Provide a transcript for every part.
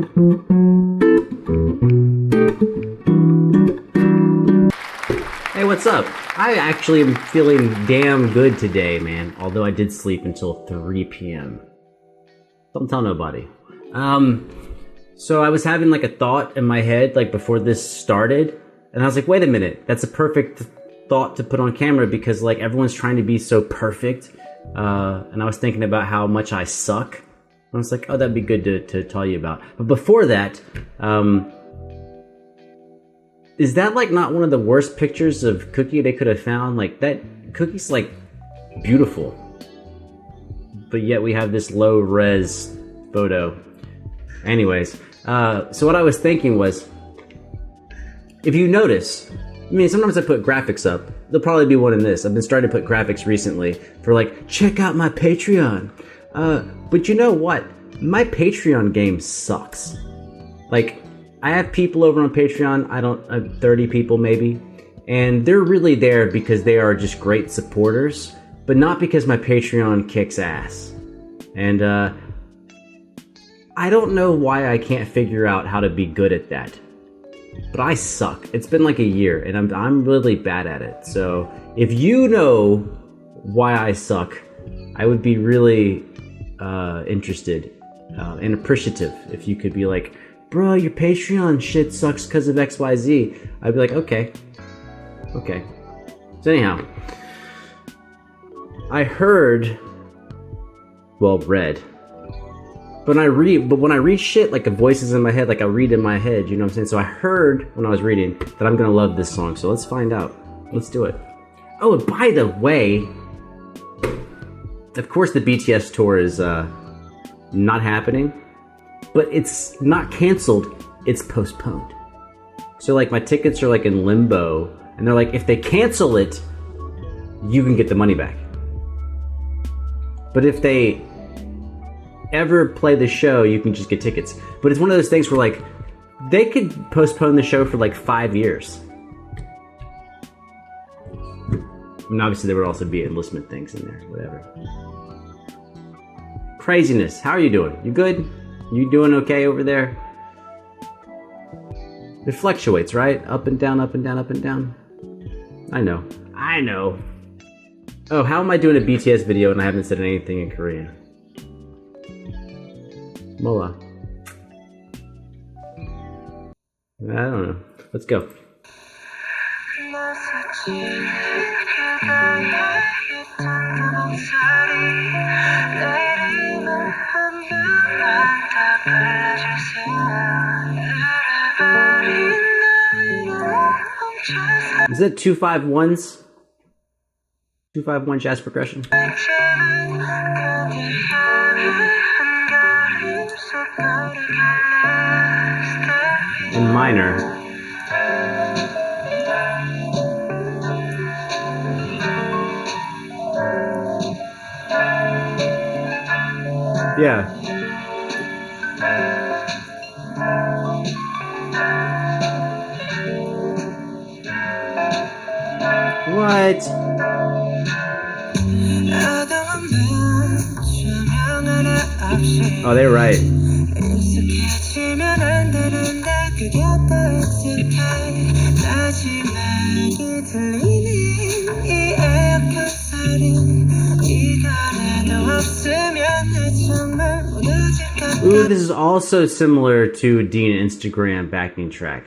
Hey, what's up? I actually am feeling damn good today, man. Although I did sleep until 3 p.m. Don't tell nobody. So I was having like a thought in my head like before this started, and I was like, wait a minute, that's a perfect thought to put on camera because like everyone's trying to be so perfect. And I was thinking about how much I suck. I was like, oh, that'd be good to tell you about. But before that, is that like not one of the worst pictures of Cookie they could have found? Like that Cookie's like beautiful, but yet we have this low res photo. Anyways, so what I was thinking was, if you notice, I mean, sometimes I put graphics up. There'll probably be one in this. I've been starting to put graphics recently for like, check out my Patreon. But you know what? My Patreon game sucks. Like, I have people over on Patreon, 30 people maybe, and they're really there because they are just great supporters, but not because my Patreon kicks ass. And I don't know why I can't figure out how to be good at that. But I suck. It's been like a year, and I'm really bad at it. So if you know why I suck, I would be really interested and appreciative if you could be like, bro, your Patreon shit sucks because of XYZ. I'd be like, okay. So anyhow, I heard, well, read. But when I read shit, like the voices in my head, like I read in my head, you know what I'm saying? So I heard when I was reading that I'm gonna love this song, so let's find out. Let's do it. Oh, and by the way, of course the BTS tour is not happening, but it's not canceled, it's postponed. So like my tickets are like in limbo, and they're like, if they cancel it, you can get the money back. But if they ever play the show, you can just get tickets. But it's one of those things where like they could postpone the show for like 5 years. I mean, obviously there would also be enlistment things in there, whatever. Craziness. How are you doing? You good? You doing okay over there? It fluctuates, right? Up and down, up and down, up and down. I know. Oh, how am I doing a BTS video and I haven't said anything in Korean? Mola. I don't know. Let's go. Is that 251s? 251 jazz progression? In minor. Yeah. What? Oh, they're right. Ooh, this is also similar to Dean Instagram backing track.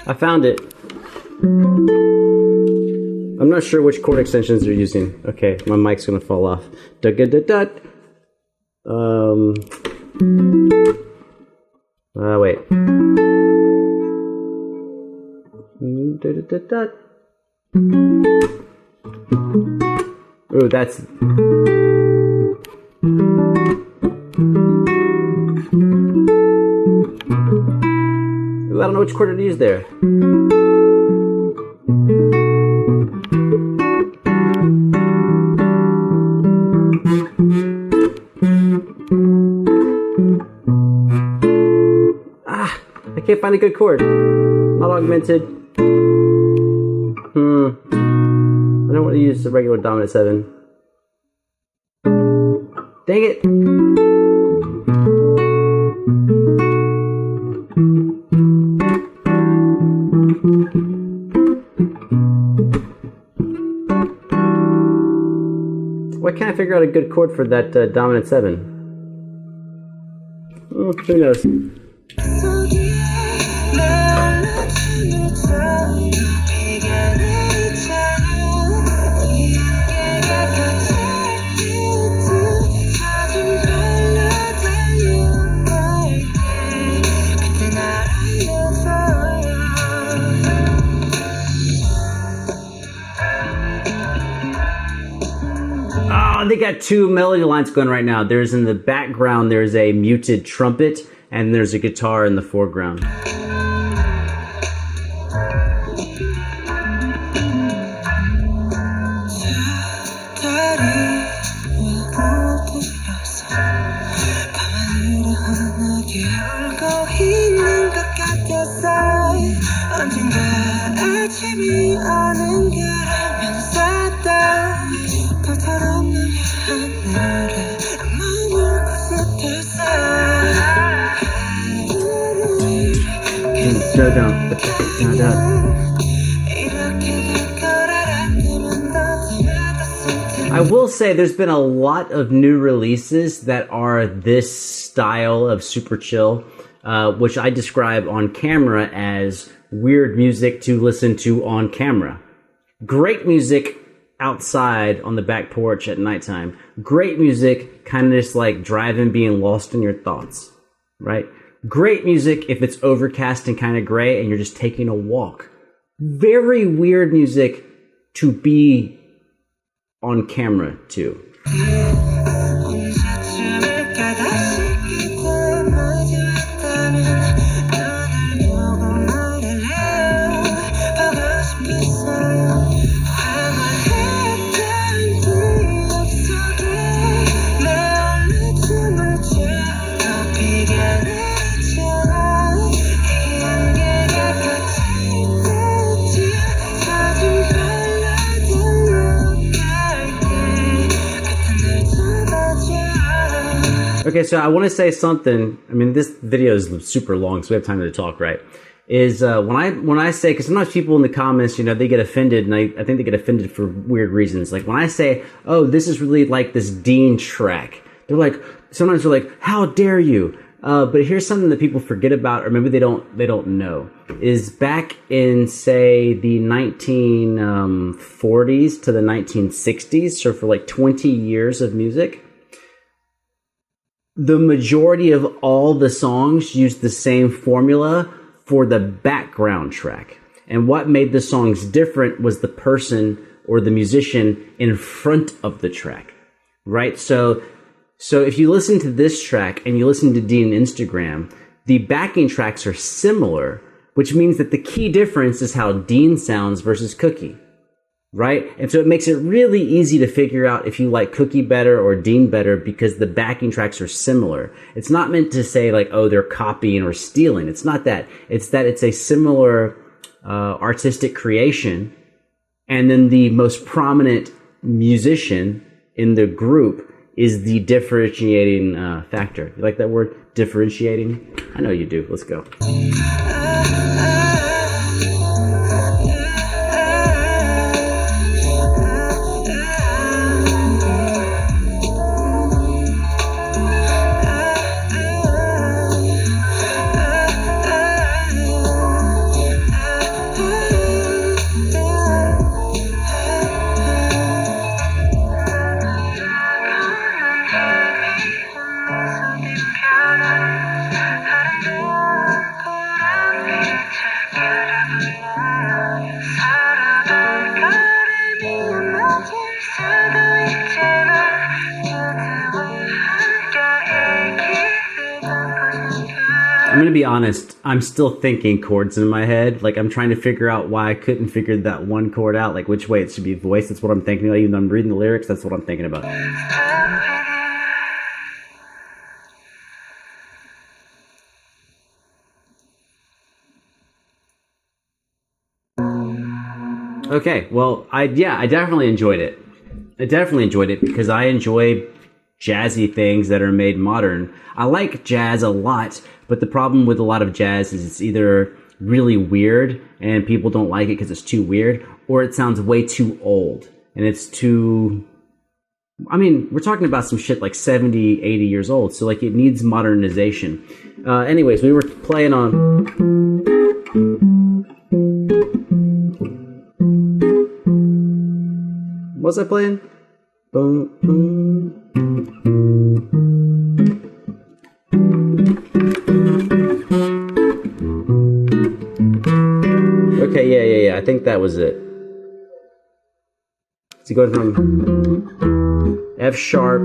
I found it. I'm not sure which chord extensions they're using. Okay, my mic's gonna fall off. Wait. Ooh, that's... Ooh, I don't know which chord to use there. Can't find a good chord. Not augmented. I don't want to use the regular dominant 7. Dang it. Why can't I figure out a good chord for that dominant 7? Who knows? Oh, they got two melody lines going right now. There's in the background, there's a muted trumpet, and there's a guitar in the foreground. I will say there's been a lot of new releases that are this style of super chill, which I describe on camera as weird music to listen to on camera. Great music outside on the back porch at nighttime. Great music kind of just like driving, being lost in your thoughts, right? Great music if it's overcast and kind of gray and you're just taking a walk. Very weird music to be on camera too. Okay, so I want to say something. I mean, this video is super long, so we have time to talk, right? Is when I say, because sometimes people in the comments, you know, they get offended, and I think they get offended for weird reasons. Like when I say, oh, this is really like this Dean track, they're like, sometimes they're like, how dare you? But here's something that people forget about, or maybe they don't know, is back in, say, the 1940s to the 1960s, so for like 20 years of music, the majority of all the songs used the same formula for the background track. And what made the songs different was the person or the musician in front of the track, right? So if you listen to this track and you listen to Dean Instagram, the backing tracks are similar, which means that the key difference is how Dean sounds versus Cookie, right? And so it makes it really easy to figure out if you like Cookie better or Dean better because the backing tracks are similar. It's not meant to say like, oh, they're copying or stealing. It's not that. It's that it's a similar artistic creation. And then the most prominent musician in the group is the differentiating factor. You like that word? Differentiating? I know you do. Let's go. I'm going to be honest, I'm still thinking chords in my head. Like, I'm trying to figure out why I couldn't figure that one chord out, like which way it should be voiced. That's what I'm thinking about. Even though I'm reading the lyrics, that's what I'm thinking about. Okay, well, I definitely enjoyed it. I definitely enjoyed it because I enjoy jazzy things that are made modern. I like jazz a lot, but the problem with a lot of jazz is it's either really weird and people don't like it because it's too weird, or it sounds way too old and it's too... I mean, we're talking about some shit like 70, 80 years old, so like it needs modernization. Anyways, we were playing on... What was I playing? Boom, boom. Okay, yeah. I think that was it. So going from F sharp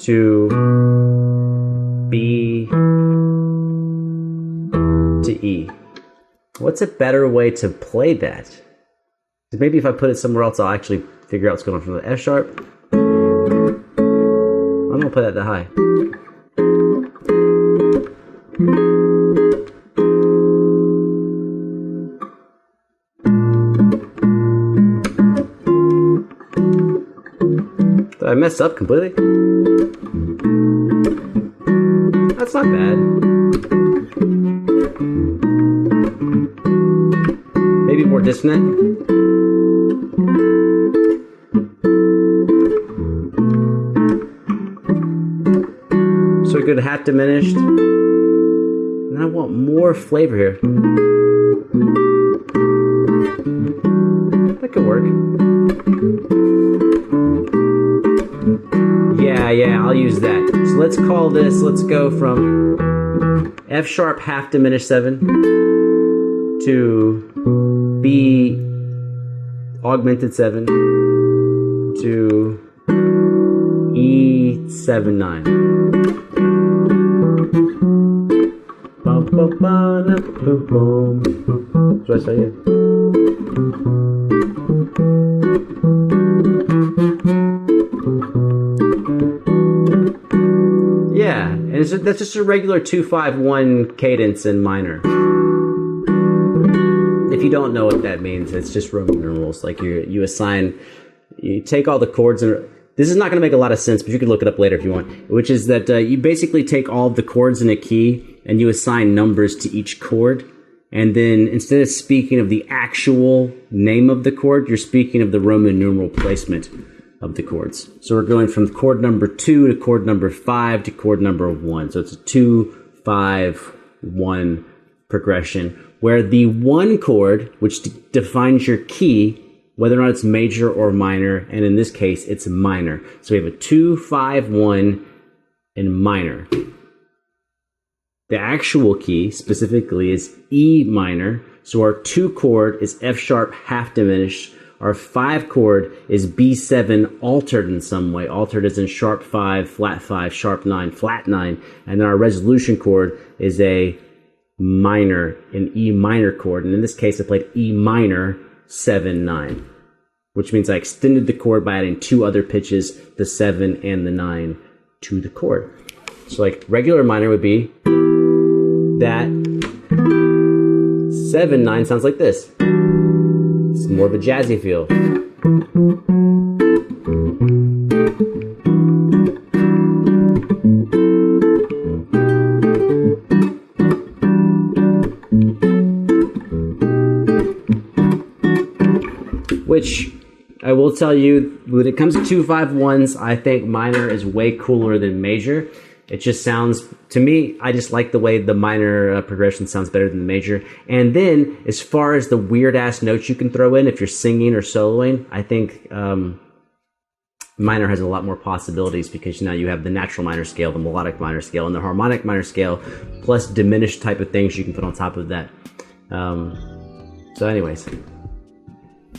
to B to E. What's a better way to play that? Maybe if I put it somewhere else, I'll actually figure out what's going on from the F sharp. I'm gonna play that high. Did I mess up completely? That's not bad. Maybe more dissonant. So good, half diminished. And I want more flavor here. That could work. Yeah, I'll use that. So let's call this, let's go from F sharp half diminished 7 to B augmented 7 to E 7 9. So I say it. Yeah, and that's just a regular 2-5-1 cadence in minor. If you don't know what that means, it's just Roman numerals. Like you take all the chords, and this is not going to make a lot of sense, but you can look it up later if you want. Which is that you basically take all the chords in a key and you assign numbers to each chord. And then instead of speaking of the actual name of the chord, you're speaking of the Roman numeral placement of the chords. So we're going from chord number 2 to chord number 5 to chord number 1. So it's a 2-5-1 progression, where the 1 chord, which defines your key, whether or not it's major or minor, and in this case, it's minor. So we have a 2-5-1 in minor. The actual key, specifically, is E minor. So our 2 chord is F sharp half diminished. Our 5 chord is B7 altered in some way. Altered as in sharp 5, flat 5, sharp 9, flat 9. And then our resolution chord is a minor, an E minor chord. And in this case, I played E minor 7, 9. Which means I extended the chord by adding 2 other pitches, the 7 and the 9, to the chord. So like regular minor would be that 7-9 sounds like this. It's more of a jazzy feel. Which I will tell you, when it comes to 2-5-1s, I think minor is way cooler than major. It just sounds, to me, I just like the way the minor progression sounds better than the major. And then, as far as the weird-ass notes you can throw in if you're singing or soloing, I think minor has a lot more possibilities because now you have the natural minor scale, the melodic minor scale, and the harmonic minor scale, plus diminished type of things you can put on top of that. So anyways,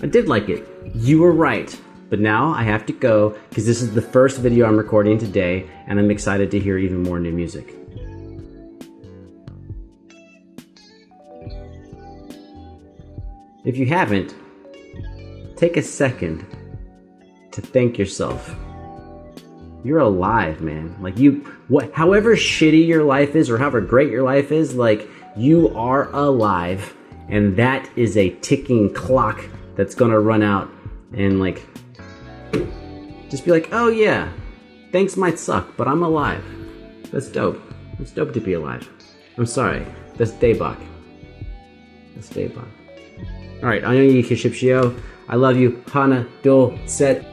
I did like it. You were right. But now I have to go because this is the first video I'm recording today, and I'm excited to hear even more new music. If you haven't, take a second to thank yourself. You're alive, man. Like however shitty your life is or however great your life is, like you are alive, and that is a ticking clock that's gonna run out and like just be like, oh yeah, things might suck, but I'm alive. That's dope. It's dope to be alive. I'm sorry. That's Daybok. That's Daybok. Alright, I know you can ship Shio. I love you. Hana, Dul, Set.